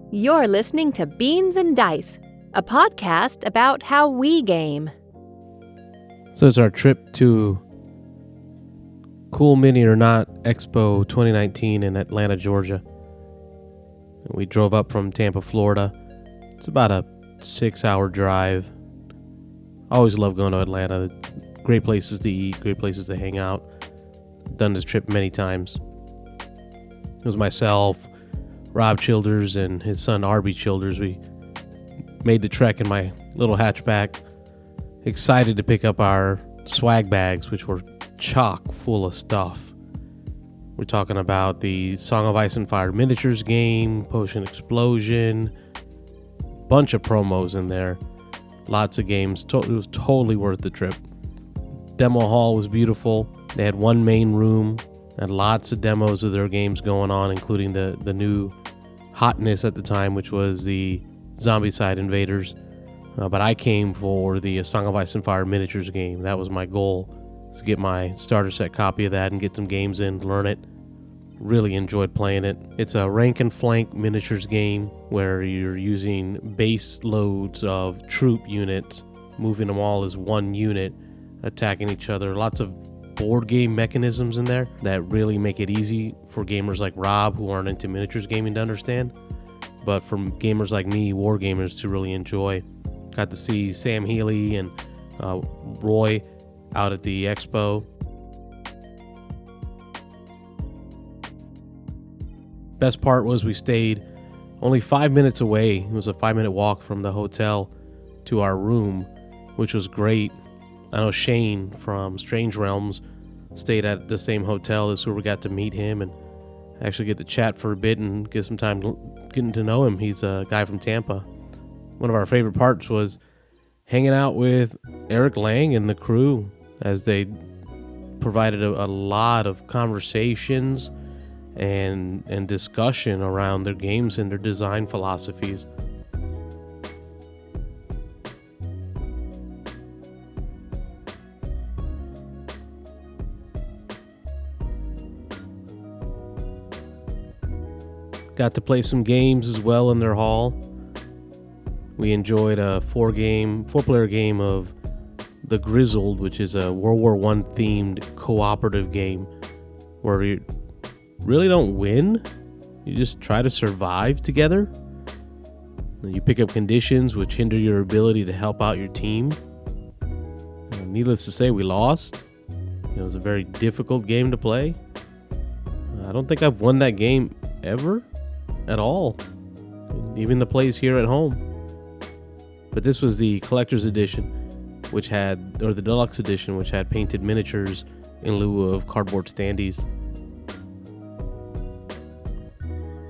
You're listening to Beans and Dice, a podcast about how we game. So it's our trip to Cool Mini or Not Expo 2019 in Atlanta, Georgia. And we drove up from Tampa, Florida. It's about a 6-hour drive. I always love going to Atlanta. Great places to eat, great places to hang out. Done this trip many times. It was myself, Rob Childers, and his son Arby Childers. We made the trek in my little hatchback. Excited to pick up our swag bags, which were chock full of stuff. We're talking about the Song of Ice and Fire miniatures game, Potion Explosion, bunch of promos in there, lots of games. It was totally worth the trip. Demo hall was beautiful. They had one main room and lots of demos of their games going on, including the new hotness at the time, which was the Zombicide Invaders. But I came for the Song of Ice and Fire miniatures game. That was my goal, to get my starter set copy of that and get some games in, learn it. Really enjoyed playing it. It's a rank and flank miniatures game where you're using base loads of troop units, moving them all as one unit, attacking each other. Lots of board game mechanisms in there that really make it easy for gamers like Rob, who aren't into miniatures gaming, to understand, but for gamers like me, war gamers, to really enjoy. Got to see Sam Healy and Roy out at the expo. Best part was we stayed only 5 minutes away. It was a 5-minute walk from the hotel to our room, which was great. I know Shane from Strange Realms stayed at the same hotel. That's where we got to meet him and actually get to chat for a bit and get some time getting to know him. He's a guy from Tampa. One of our favorite parts was hanging out with Eric Lang and the crew, as they provided a lot of conversations and discussion around their games and their design philosophies. Got to play some games as well in their hall. We enjoyed a four-player game of The Grizzled, which is a World War I themed cooperative game where you really don't win. You just try to survive together. You pick up conditions which hinder your ability to help out your team. Needless to say, we lost. It was a very difficult game to play. I don't think I've won that game ever at all, even the plays here at home. But this was the collector's edition, or the deluxe edition, which had painted miniatures in lieu of cardboard standees.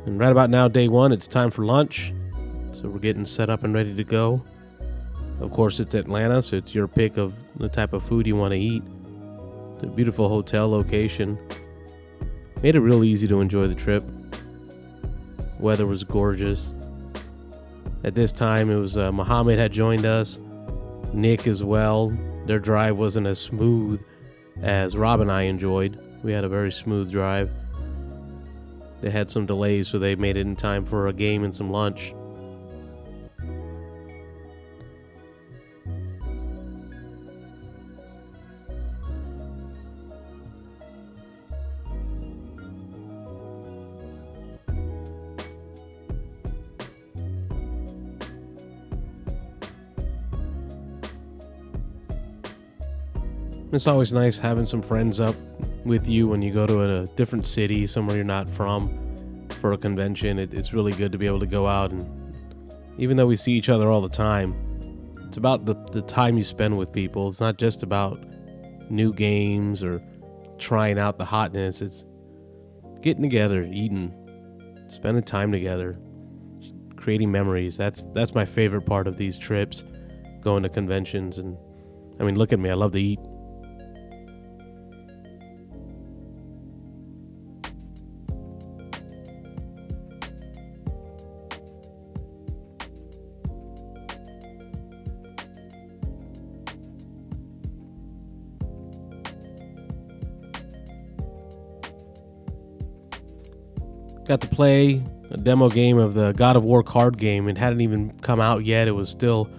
And right about now, day one, it's time for lunch. So we're getting set up and ready to go. Of course, it's Atlanta, so it's your pick of the type of food you want to eat. It's a beautiful hotel location. Made it real easy to enjoy the trip. Weather was gorgeous. At this time, it was Muhammad had joined us, Nick as well. Their drive wasn't as smooth as Rob and I enjoyed. We had a very smooth drive. They had some delays, so they made it in time for a game and some lunch. It's always nice having some friends up with you when you go to a different city, somewhere you're not from, for a convention. It's really good to be able to go out, and even though we see each other all the time, it's about the time you spend with people. It's not just about new games or trying out the hotness. It's getting together, eating, spending time together, creating memories. That's my favorite part of these trips, going to conventions. And I mean, look at me, I love to eat. Got to play a demo game of the God of War card game. It hadn't even come out yet. It was still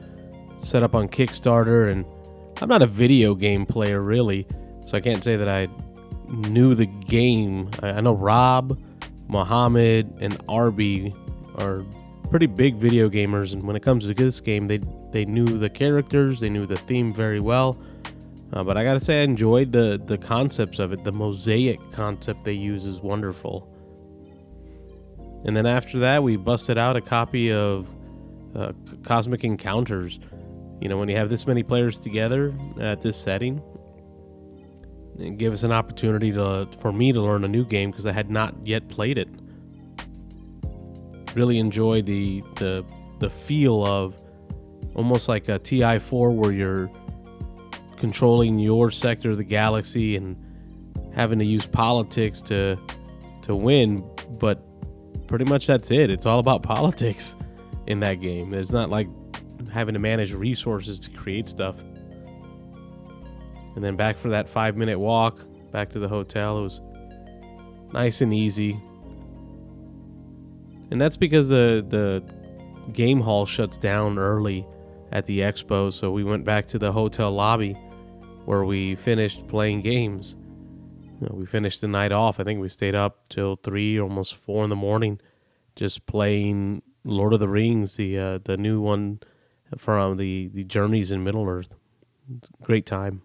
set up on Kickstarter, and I'm not a video game player really, so I can't say that I knew the game. I know Rob, Mohammed, and Arby are pretty big video gamers, and when it comes to this game, they knew the characters, they knew the theme very well. But I gotta say, I enjoyed the concepts of it. The mosaic concept they use is wonderful. And then after that, we busted out a copy of Cosmic Encounters. You know, when you have this many players together at this setting, it gave us an opportunity for me to learn a new game because I had not yet played it. Really enjoyed the feel of almost like a TI4 where you're controlling your sector of the galaxy and having to use politics to win, but pretty much that's it. It's all about politics in that game. It's not like having to manage resources to create stuff. And then back for that 5-minute walk back to the hotel. It was nice and easy. And that's because the game hall shuts down early at the expo, so we went back to the hotel lobby where we finished playing games. We finished the night off. I think we stayed up till 3, almost 4 in the morning, just playing Lord of the Rings, the new one from the Journeys in Middle-earth. Great time.